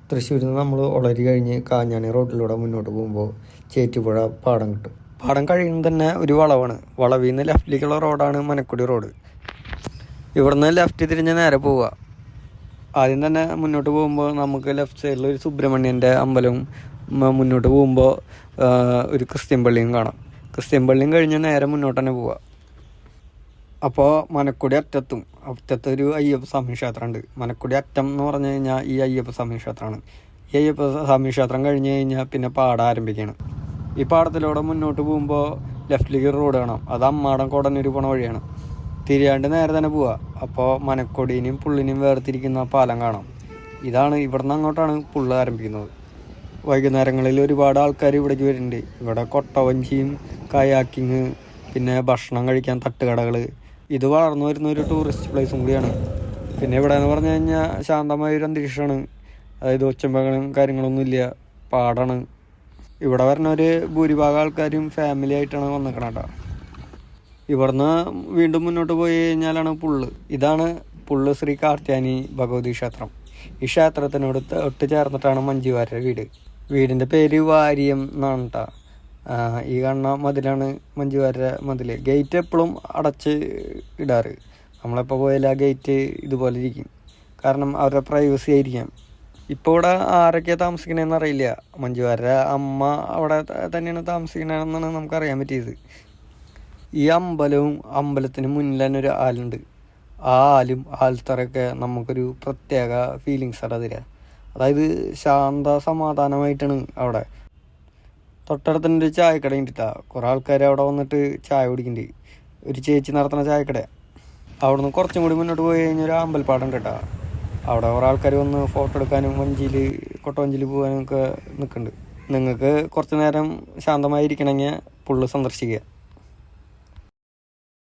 തൃശ്ശൂരിൽ നിന്ന് നമ്മൾ ഒളരി കഴിഞ്ഞ് കാഞ്ഞാണി റോഡിലൂടെ മുന്നോട്ട് പോകുമ്പോൾ ചേറ്റുപുഴ പാടം കിട്ടും. പാടം കഴിയുന്നത് തന്നെ ഒരു വളവാണ്. വളവിൽ നിന്ന് ലെഫ്റ്റിലേക്കുള്ള റോഡാണ് മനക്കുടി റോഡ്. ഇവിടുന്ന് ലെഫ്റ്റ് തിരിഞ്ഞ് നേരെ പോവുക. ആദ്യം തന്നെ മുന്നോട്ട് പോകുമ്പോൾ നമുക്ക് ലെഫ്റ്റ് സൈഡിൽ ഒരു സുബ്രഹ്മണ്യൻ്റെ അമ്പലവും മുന്നോട്ട് പോകുമ്പോൾ ഒരു ക്രിസ്ത്യൻ പള്ളിയും കാണാം. ക്രിസ്ത്യൻ പള്ളിയും കഴിഞ്ഞ് നേരെ മുന്നോട്ട് തന്നെ പോവുക. അപ്പോൾ മനക്കുടി അറ്റത്തൊരു അയ്യപ്പ സ്വാമി ക്ഷേത്രമുണ്ട്. മനക്കുടി അറ്റം എന്ന് പറഞ്ഞു കഴിഞ്ഞാൽ ഈ അയ്യപ്പ സ്വാമി ക്ഷേത്രമാണ്. ഈ അയ്യപ്പ സ്വാമി ക്ഷേത്രം കഴിഞ്ഞ് കഴിഞ്ഞാൽ പിന്നെ പാടം ആരംഭിക്കുകയാണ്. ഈ പാടത്തിലൂടെ മുന്നോട്ട് പോകുമ്പോൾ ലെഫ്റ്റിലേക്ക് റോഡ് കാണാം. അത് അമ്മാടം കൊടന്നൂർ പോണ വഴിയാണ്. തിരിയാണ്ട് നേരെ തന്നെ പോവുക. അപ്പോൾ മനക്കൊടിനെയും പുള്ളിനെയും വേർതിരിക്കുന്ന പാലം കാണാം. ഇതാണ് ഇവിടുന്ന് അങ്ങോട്ടാണ് പുള്ള് ആരംഭിക്കുന്നത്. വൈകുന്നേരങ്ങളിൽ ഒരുപാട് ആൾക്കാർ ഇവിടേക്ക് വരുന്നുണ്ട്. ഇവിടെ കൊട്ടവഞ്ചിയും കയാക്കിങ്, പിന്നെ ഭക്ഷണം കഴിക്കാൻ തട്ടുകടകൾ, ഇത് വളർന്നു വരുന്ന ഒരു ടൂറിസ്റ്റ് പ്ലേസും കൂടിയാണ്. പിന്നെ ഇവിടെ എന്ന് പറഞ്ഞു കഴിഞ്ഞാൽ ശാന്തമായൊരു അന്തരീക്ഷമാണ്. അതായത് ഒച്ചമ്പകളും കാര്യങ്ങളൊന്നും ഇല്ല, പാടാണ്. ഇവിടെ വരുന്നവർ ഭൂരിഭാഗം ആൾക്കാരും ഫാമിലി ആയിട്ടാണ് വന്നിരിക്കണം കേട്ടോ. ഇവിടുന്ന് വീണ്ടും മുന്നോട്ട് പോയി കഴിഞ്ഞാലാണ് പുള്ള്. ഇതാണ് പുള്ള് ശ്രീ കാർത്യായനി ഭഗവതി ക്ഷേത്രം. ഈ ക്ഷേത്രത്തിനോട് തൊട്ട് ചേർന്നിട്ടാണ് മഞ്ജുവാരുടെ വീടിൻ്റെ പേര് വാര്യം എന്നാണ് കേട്ടോ. ഈ കാണുന്ന മതിലാണ് മഞ്ജുവാരുടെ മതിൽ. ഗേറ്റ് എപ്പോഴും അടച്ച് ഇടാറ്. നമ്മളെപ്പോൾ പോയാലും ആ ഗേറ്റ് ഇതുപോലെ ഇരിക്കും. കാരണം അവരുടെ പ്രൈവസി ആയിരിക്കാം. ഇപ്പോൾ ഇവിടെ ആരൊക്കെയാണ് താമസിക്കണതെന്ന് അറിയില്ല. മഞ്ജുവാരുടെ അമ്മ അവിടെ തന്നെയാണ് താമസിക്കണമെന്നാണ് നമുക്കറിയാൻ പറ്റിയത്. ഈ അമ്പലത്തിന് മുന്നിൽ തന്നെ ഒരു ആലുണ്ട്. ആ ആലും ആൽത്തറയൊക്കെ നമുക്കൊരു പ്രത്യേക ഫീലിങ്സാണ് തരിക. അതായത് ശാന്ത സമാധാനമായിട്ടാണ് അവിടെ. തൊട്ടടുത്തന്നെ ഒരു ചായക്കട ഉണ്ടിട്ടാ. കുറേ ആൾക്കാർ അവിടെ വന്നിട്ട് ചായ കുടിക്കുന്നുണ്ട്. ഒരു ചേച്ചി നടത്തുന്ന ചായക്കട. അവിടെ നിന്ന് കുറച്ചും കൂടി മുന്നോട്ട് പോയി കഴിഞ്ഞാൽ ഒരു അമ്പലപ്പാടം കേട്ടോ. അവിടെ കുറേ ആൾക്കാർ വന്ന് ഫോട്ടോ എടുക്കാനും കൊട്ടവഞ്ചിയിൽ പോകാനും ഒക്കെ നിൽക്കുന്നുണ്ട്. നിങ്ങൾക്ക് കുറച്ച് നേരം ശാന്തമായിരിക്കണമെങ്കിൽ പുള്ള് സന്ദർശിക്കുക.